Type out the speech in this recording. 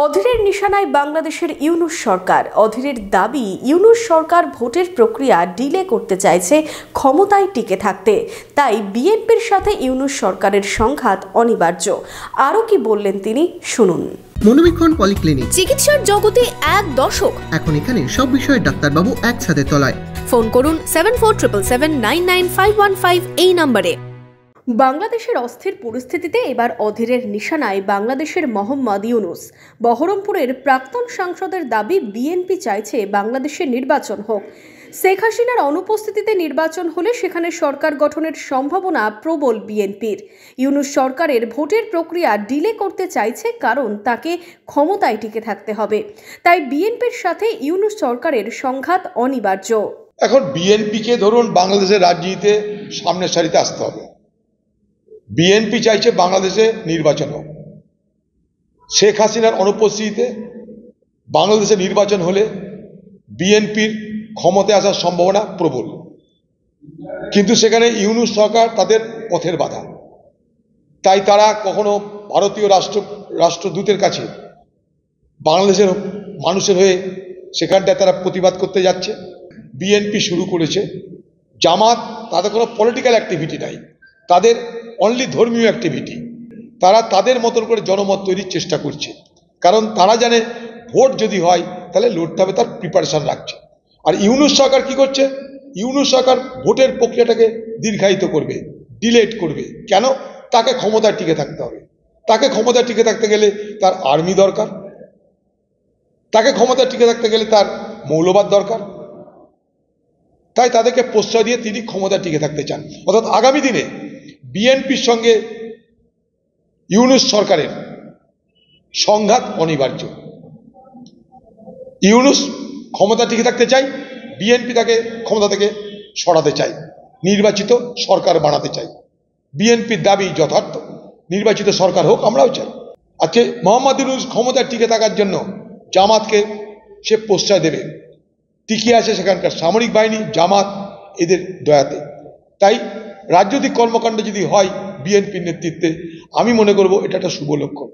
অধীরের নিশানায় বাংলাদেশের ইউনূস সরকার। অধীরের দাবি, ইউনূস সরকার ভোটের প্রক্রিয়া ডিলে করতে চাইছে ক্ষমতায় টিকে থাকতে। তাই বিএনপির সাথে ইউনূস সরকারের সংঘাত অনিবার্য। আরও কি বললেন তিনি, শুনুন। মনোবীক্ষণ পলিক্লিনিক, চিকিৎসার জগতে এক দশক। এখন এখানে সব বিষয়ে ডাক্তারবাবু একসাথে তলায়। ফোন করুন 7477799515 এই নম্বরে। বাংলাদেশের অস্থির পরিস্থিতিতে এবার অধীরের নিশানায় বাংলাদেশের মোহাম্মদ ইউনূস। বহরমপুরের প্রাক্তন সাংসদের দাবি, বিএনপি চাইছে বাংলাদেশে নির্বাচন হোক। শেখ হাসিনার অনুপস্থিতিতে নির্বাচন হলে সেখানে সরকার গঠনের সম্ভাবনা প্রবল বিএনপির। ইউনূস সরকারের ভোটের প্রক্রিয়া ডিলে করতে চাইছে, কারণ তাকে ক্ষমতায় টিকে থাকতে হবে। তাই বিএনপির সাথে ইউনূস সরকারের সংঘাত অনিবার্য। এখন বিএনপিকে ধরুন বাংলাদেশের রাজনীতিতে সামনের সারিতে আসতে হবে। বিএনপি চাইছে বাংলাদেশে নির্বাচন হোক। শেখ হাসিনার অনুপস্থিতিতে বাংলাদেশে নির্বাচন হলে বিএনপির ক্ষমতায় আসার সম্ভাবনা প্রবল, কিন্তু সেখানে ইউনূস সরকার তাদের পথের বাধা। তাই তারা কখনো ভারতীয় রাষ্ট্রদূতের কাছে বাংলাদেশের মানুষের হয়ে সেখানটায় তারা প্রতিবাদ করতে যাচ্ছে। বিএনপি শুরু করেছে, জামাত তাদের কোনো পলিটিক্যাল অ্যাক্টিভিটি নাই, তাদের অনলি ধর্মীয় অ্যাক্টিভিটি। তারা তাদের মতন করে জনমত তৈরির চেষ্টা করছে, কারণ তারা জানে ভোট যদি হয় তাহলে লড়তে হবে, তার প্রিপারেশন রাখছে। আর ইউনূস সরকার কি করছে? ইউনূস সরকার ভোটের প্রক্রিয়াটাকে দীর্ঘায়িত করবে, ডিলেট করবে। কেন? তাকে ক্ষমতায় টিকে থাকতে হবে। তাকে ক্ষমতায় টিকে থাকতে গেলে তার আর্মি দরকার, তাকে ক্ষমতায় টিকে থাকতে গেলে তার মৌলবাদ দরকার। তাই তাদেরকে প্রশ্রয় দিয়ে তিনি ক্ষমতায় টিকে থাকতে চান। অর্থাৎ আগামী দিনে বিএনপির সঙ্গে ইউনূস সরকারের সংঘাত অনিবার্য। ইউনূস ক্ষমতা টিকে থাকতে চাই, বিএনপি তাকে ক্ষমতা থেকে সরাতে চাই, নির্বাচিত সরকার বানাতে চাই। বিএনপির দাবি যথার্থ, নির্বাচিত সরকার হোক, আমরাও চাই। আজকে মোহাম্মদ ইউনূস ক্ষমতায় টিকে থাকার জন্য জামাতকে সে প্রশ্রয় দেবে, টিকিয়ে আছে সেখানকার সামরিক বাহিনী, জামাত, এদের দয়াতে। তাই রাজনৈতিক কর্মকাণ্ড যদি হয় বিএনপির নেতৃত্বে, আমি মনে করব এটা একটা শুভ লক্ষণ।